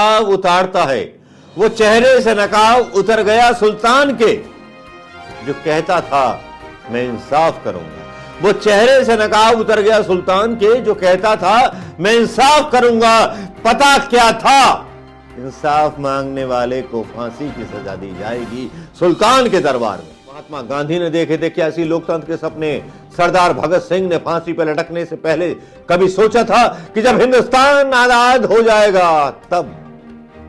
नकाब उतारता है, वो चेहरे से नकाब उतर गया सुल्तान के, जो कहता था मैं इंसाफ करूंगा। वो चेहरे से नकाब उतर गया सुल्तान के, जो कहता था मैं इंसाफ करूंगा। पता क्या था? इंसाफ मांगने वाले को फांसी की सजा दी जाएगी सुल्तान के दरबार में। महात्मा गांधी ने देखे थे कैसी लोकतंत्र के सपने। सरदार भगत सिंह ने फांसी पर लटकने से पहले कभी सोचा था कि जब हिंदुस्तान आजाद हो जाएगा तब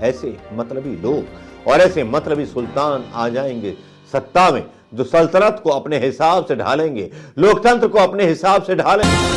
ऐसे मतलबी लोग और ऐसे मतलबी सुल्तान आ जाएंगे सत्ता में, जो सल्तनत को अपने हिसाब से ढालेंगे, लोकतंत्र को अपने हिसाब से ढालेंगे।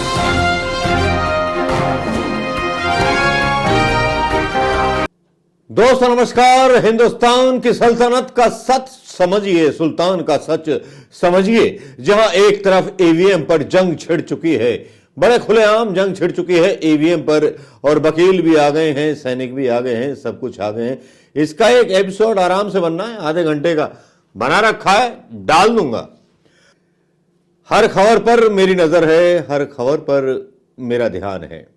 दोस्तों नमस्कार। हिंदुस्तान की सल्तनत का सच समझिए, सुल्तान का सच समझिए। जहां एक तरफ ईवीएम पर जंग छिड़ चुकी है, बड़े खुलेआम जंग छिड़ चुकी है ईवीएम पर, और वकील भी आ गए हैं, सैनिक भी आ गए हैं, सब कुछ आ गए हैं। इसका एक एपिसोड आराम से बनना है, आधे घंटे का बना रखा है, डाल दूंगा। हर खबर पर मेरी नजर है, हर खबर पर मेरा ध्यान है।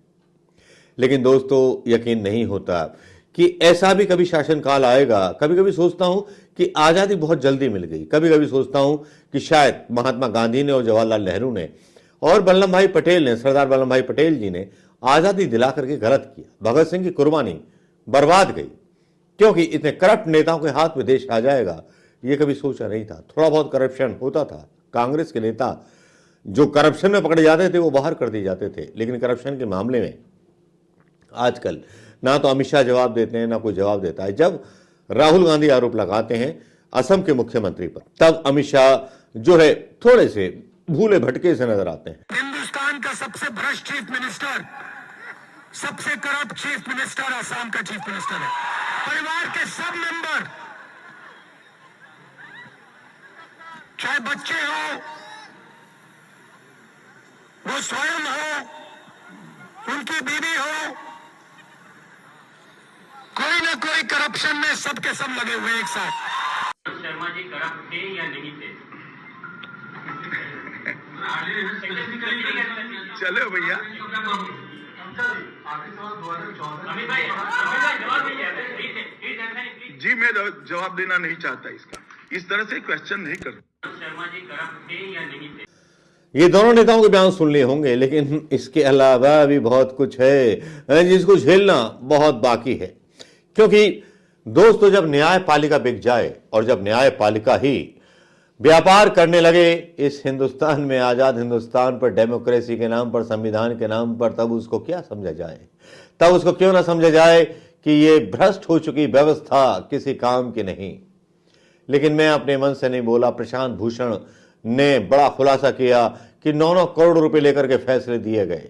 लेकिन दोस्तों यकीन नहीं होता कि ऐसा भी कभी शासनकाल आएगा। कभी कभी सोचता हूं कि आजादी बहुत जल्दी मिल गई। कभी कभी सोचता हूं कि शायद महात्मा गांधी ने और जवाहरलाल नेहरू ने और वल्लभ भाई पटेल ने, सरदार वल्लभ भाई पटेल जी ने आजादी दिला करके गलत किया। भगत सिंह की कुर्बानी बर्बाद गई, क्योंकि इतने करप्ट नेताओं के हाथ में देश आ जाएगा ये कभी सोचा नहीं था। थोड़ा बहुत करप्शन होता था। कांग्रेस के नेता जो करप्शन में पकड़े जाते थे वो बाहर कर दिए जाते थे। लेकिन करप्शन के मामले में आजकल ना तो अमित शाह जवाब देते हैं, ना कोई जवाब देता है। जब राहुल गांधी आरोप लगाते हैं असम के मुख्यमंत्री पर, तब अमित शाह जो है थोड़े से भूले भटके से नजर आते हैं। हिंदुस्तान का सबसे भ्रष्ट चीफ मिनिस्टर, सबसे करप्ट चीफ मिनिस्टर असम का चीफ मिनिस्टर है। परिवार के सब मेंबर, चाहे बच्चे हो, वो स्वयं हो, उनकी बीवी हो, कोई ना कोई करप्शन में सबके सब लगे हुए एक साथ। शर्मा जी करप्ट थे या नहीं थे? चलो भैया, जी मैं जवाब देना नहीं चाहता इसका। इस तरह से क्वेश्चन नहीं करता। शर्मा जी करप्ट थे या नहीं थे? ये दोनों नेताओं के बयान सुन लिए होंगे, लेकिन इसके अलावा भी बहुत कुछ है जिसको झेलना बहुत बाकी है। क्योंकि दोस्तों जब न्यायपालिका बिक जाए और जब न्यायपालिका ही व्यापार करने लगे इस हिंदुस्तान में, आजाद हिंदुस्तान पर, डेमोक्रेसी के नाम पर, संविधान के नाम पर, तब उसको क्या समझा जाए? तब उसको क्यों ना समझा जाए कि ये भ्रष्ट हो चुकी व्यवस्था किसी काम की नहीं। लेकिन मैं अपने मन से नहीं बोला। प्रशांत भूषण ने बड़ा खुलासा किया कि 9-9 करोड़ रुपए लेकर के फैसले दिए गए,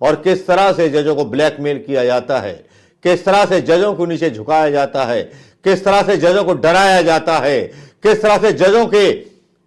और किस तरह से जजों को ब्लैकमेल किया जाता है, किस तरह से जजों को नीचे झुकाया जाता है, किस तरह से जजों को डराया जाता है, किस तरह से जजों के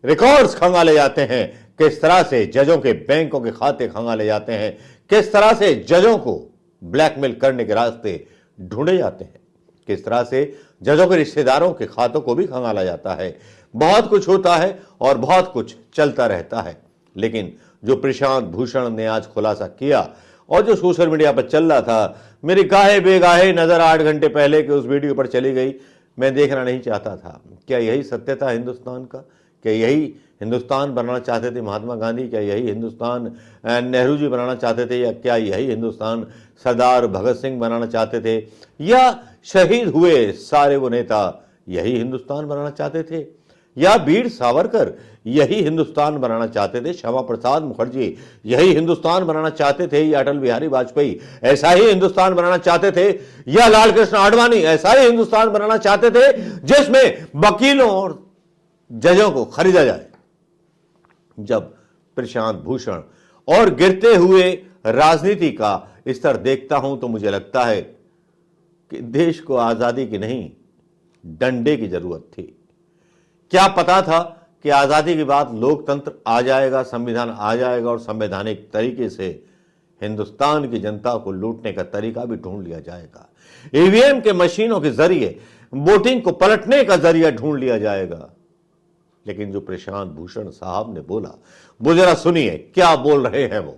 रिकॉर्ड्स खंगाले जाते हैं, किस तरह से जजों के बैंकों के खाते खंगाले जाते हैं, किस तरह से जजों को ब्लैकमेल करने के रास्ते ढूंढे जाते हैं, किस तरह से जजों के रिश्तेदारों के खातों को भी खंगाला जाता है। बहुत कुछ होता है और बहुत कुछ चलता रहता है। लेकिन जो प्रशांत भूषण ने आज खुलासा किया और जो सोशल मीडिया पर चल रहा था, मेरी गाहे बेगाहे नजर 8 घंटे पहले के उस वीडियो पर चली गई। मैं देखना नहीं चाहता था। क्या यही सत्य था हिंदुस्तान का? क्या यही हिंदुस्तान बनाना चाहते थे महात्मा गांधी? क्या यही हिंदुस्तान नेहरू जी बनाना चाहते थे? या क्या यही हिंदुस्तान सरदार भगत सिंह बनाना चाहते थे? या शहीद हुए सारे वो नेता यही हिंदुस्तान बनाना चाहते थे? या वीर सावरकर यही हिंदुस्तान बनाना चाहते थे? श्यामा प्रसाद मुखर्जी यही हिंदुस्तान बनाना चाहते थे? या अटल बिहारी वाजपेयी ऐसा ही हिंदुस्तान बनाना चाहते थे? या लाल कृष्ण आडवाणी ऐसा ही हिंदुस्तान बनाना चाहते थे जिसमें वकीलों और जजों को खरीदा जाए? जब प्रशांत भूषण और गिरते हुए राजनीति का स्तर देखता हूं तो मुझे लगता है कि देश को आजादी की नहीं, डंडे की जरूरत थी। क्या पता था कि आजादी के बाद लोकतंत्र आ जाएगा, संविधान आ जाएगा और संवैधानिक तरीके से हिंदुस्तान की जनता को लूटने का तरीका भी ढूंढ लिया जाएगा। ईवीएम के मशीनों के जरिए वोटिंग को पलटने का जरिया ढूंढ लिया जाएगा। लेकिन जो प्रशांत भूषण साहब ने बोला, वो जरा सुनिए क्या बोल रहे हैं वो।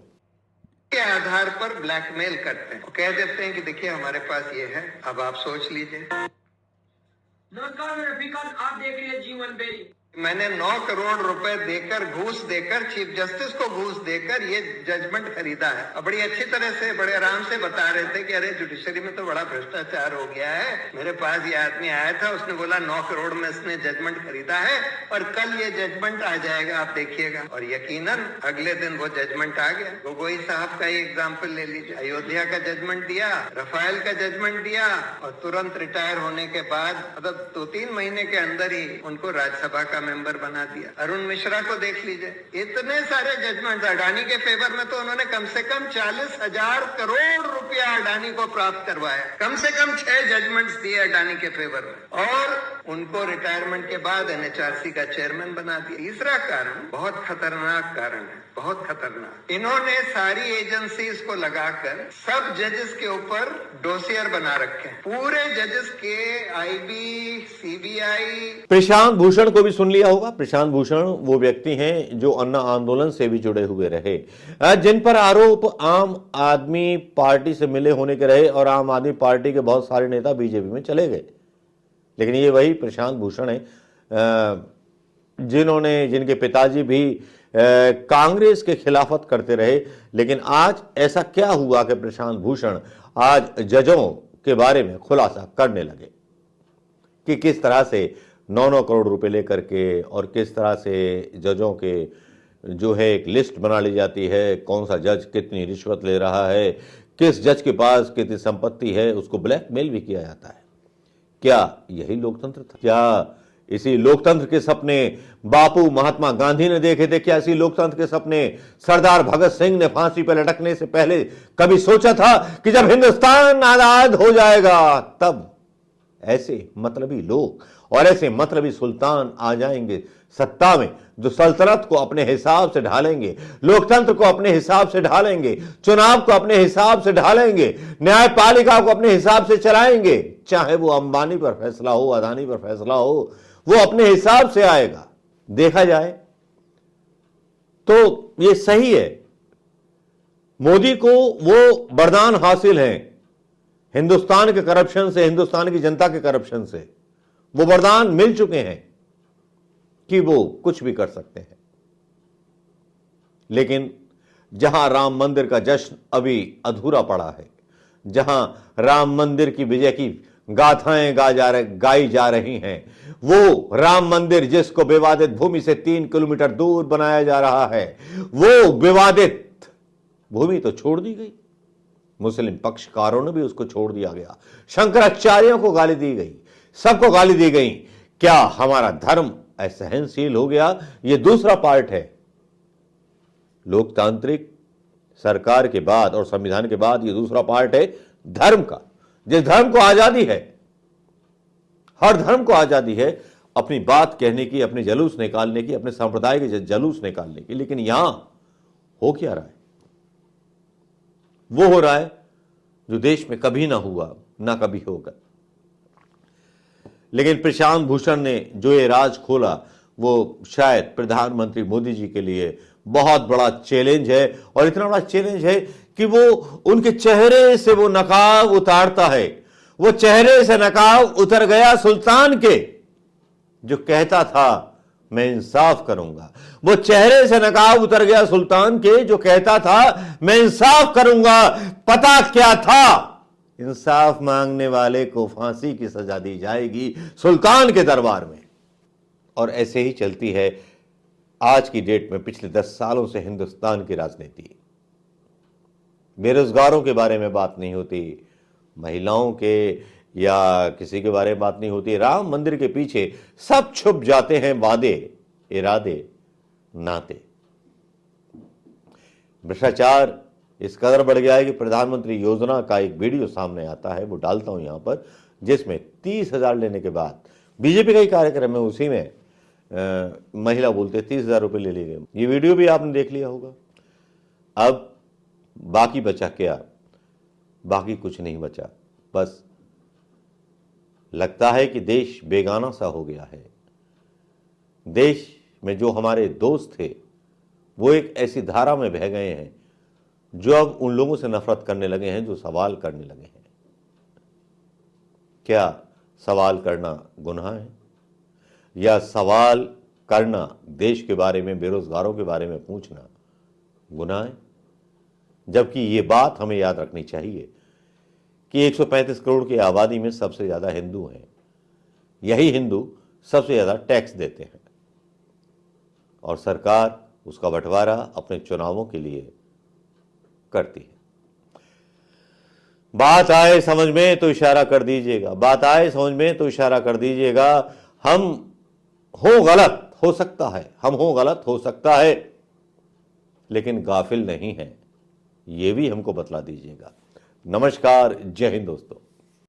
के आधार पर ब्लैकमेल करते हैं, कह देते हैं कि देखिए हमारे पास ये है, अब आप सोच लीजिए। नमस्कार मैं रफीकान, आप देख रहे हैं जीवन बेरी। मैंने 9 करोड़ रुपए देकर, घूस देकर, चीफ जस्टिस को घूस देकर ये जजमेंट खरीदा है। और बड़ी अच्छी तरह से, बड़े आराम से बता रहे थे कि अरे जुडिशरी में तो बड़ा भ्रष्टाचार हो गया है। मेरे पास ये आदमी आया था, उसने बोला 9 करोड़ में इसने जजमेंट खरीदा है और कल ये जजमेंट आ जाएगा, आप देखिएगा। और यकीनन अगले दिन वो जजमेंट आ गया। गोगोई साहब का ही एग्जाम्पल ले लीजिए, अयोध्या का जजमेंट दिया, रफाल का जजमेंट दिया और तुरंत रिटायर होने के बाद, मतलब 2-3 महीने के अंदर ही उनको राज्यसभा का मेंबर बना दिया। अरुण मिश्रा को देख लीजिए, इतने सारे जजमेंट। अडानी के फेवर में तो उन्होंने कम से कम 40,000 करोड़ रुपया अडानी को प्राप्त करवाया। कम से कम 6 जजमेंट्स दिए अडानी के फेवर में और उनको रिटायरमेंट के बाद एनएचआरसी का चेयरमैन बना दिया। तीसरा कारण बहुत खतरनाक कारण है, बहुत खतरनाक। इन्होंने सारी एजेंसीज को लगाकर सब जजेस के ऊपर डोसियर बना रखे हैं, पूरे जजेस के, आईबी, सीबीआई। प्रशांत भूषण को भी सुन लिया होगा। प्रशांत भूषण वो व्यक्ति हैं जो अन्ना आंदोलन से भी जुड़े हुए रहे, जिन पर आरोप आम आदमी पार्टी से मिले होने के रहे और आम आदमी पार्टी के बहुत सारे नेता बीजेपी में चले गए। लेकिन ये वही प्रशांत भूषण है जिनके पिताजी भी कांग्रेस के खिलाफत करते रहे। लेकिन आज ऐसा क्या हुआ कि प्रशांत भूषण आज जजों के बारे में खुलासा करने लगे कि किस तरह से 9-9 करोड़ रुपए लेकर के और किस तरह से जजों के जो है एक लिस्ट बना ली जाती है, कौन सा जज कितनी रिश्वत ले रहा है, किस जज के पास कितनी संपत्ति है, उसको ब्लैकमेल भी किया जाता है। क्या यही लोकतंत्र था? क्या इसी लोकतंत्र के सपने बापू महात्मा गांधी ने देखे थे? क्या इसी लोकतंत्र के सपने सरदार भगत सिंह ने फांसी पर लटकने से पहले कभी सोचा था कि जब हिंदुस्तान आजाद हो जाएगा तब ऐसे मतलबी लोग और ऐसे मतलबी सुल्तान आ जाएंगे सत्ता में, जो सल्तनत को अपने हिसाब से ढालेंगे, लोकतंत्र को अपने हिसाब से ढालेंगे, चुनाव को अपने हिसाब से ढालेंगे, न्यायपालिका को अपने हिसाब से चलाएंगे। चाहे वो अंबानी पर फैसला हो, अदानी पर फैसला हो, वो अपने हिसाब से आएगा। देखा जाए तो ये सही है, मोदी को वो वरदान हासिल है हिंदुस्तान के करप्शन से, हिंदुस्तान की जनता के करप्शन से। वो वरदान मिल चुके हैं कि वो कुछ भी कर सकते हैं। लेकिन जहां राम मंदिर का जश्न अभी अधूरा पड़ा है, जहां राम मंदिर की विजय की गाथाएं गाई जा रही हैं, वो राम मंदिर जिसको विवादित भूमि से 3 किलोमीटर दूर बनाया जा रहा है, वो विवादित भूमि तो छोड़ दी गई, मुस्लिम पक्षकारों ने भी उसको छोड़ दिया गया, शंकराचार्यों को गाली दी गई, सबको गाली दी गई। क्या हमारा धर्म असहनशील हो गया? ये दूसरा पार्ट है। लोकतांत्रिक सरकार के बाद और संविधान के बाद ये दूसरा पार्ट है धर्म का। जिस धर्म को आजादी है, हर धर्म को आजादी है अपनी बात कहने की, अपने जलूस निकालने की, अपने संप्रदाय के जलूस निकालने की। लेकिन यहां हो क्या रहा है? वो हो रहा है जो देश में कभी ना हुआ, ना कभी होगा। लेकिन प्रशांत भूषण ने जो ये राज खोला, वो शायद प्रधानमंत्री मोदी जी के लिए बहुत बड़ा चैलेंज है। और इतना बड़ा चैलेंज है कि वो उनके चेहरे से वो नकाब उतारता है। वो चेहरे से नकाब उतर गया सुल्तान के, जो कहता था मैं इंसाफ करूंगा। वो चेहरे से नकाब उतर गया सुल्तान के, जो कहता था मैं इंसाफ करूंगा। पता क्या था? इंसाफ मांगने वाले को फांसी की सजा दी जाएगी सुल्तान के दरबार में। और ऐसे ही चलती है आज की डेट में पिछले 10 सालों से हिंदुस्तान की राजनीति। बेरोजगारों के बारे में बात नहीं होती, महिलाओं के या किसी के बारे में बात नहीं होती। राम मंदिर के पीछे सब छुप जाते हैं वादे, इरादे, नाते। भ्रष्टाचार इस कदर बढ़ गया है कि प्रधानमंत्री योजना का एक वीडियो सामने आता है, वो डालता हूं यहां पर, जिसमें 30,000 लेने के बाद बीजेपी का ही कार्यक्रम है, उसी में महिला बोलते 30,000 रुपए ले लिए गए। ये वीडियो भी आपने देख लिया होगा। अब बाकी बचा क्या? बाकी कुछ नहीं बचा। बस लगता है कि देश बेगाना सा हो गया है। देश में जो हमारे दोस्त थे वो एक ऐसी धारा में बह गए हैं जो अब उन लोगों से नफरत करने लगे हैं जो सवाल करने लगे हैं। क्या सवाल करना गुनाह है? या सवाल करना, देश के बारे में, बेरोजगारों के बारे में पूछना गुनाह है? जबकि ये बात हमें याद रखनी चाहिए कि 135 करोड़ की आबादी में सबसे ज्यादा हिंदू हैं। यही हिंदू सबसे ज्यादा टैक्स देते हैं और सरकार उसका बंटवारा अपने चुनावों के लिए करती है। बात आए समझ में तो इशारा कर दीजिएगा, बात आए समझ में तो इशारा कर दीजिएगा। हम हो गलत हो सकता है, हम हो गलत हो सकता है, लेकिन गाफिल नहीं है, ये भी हमको बतला दीजिएगा। नमस्कार, जय हिंद दोस्तों।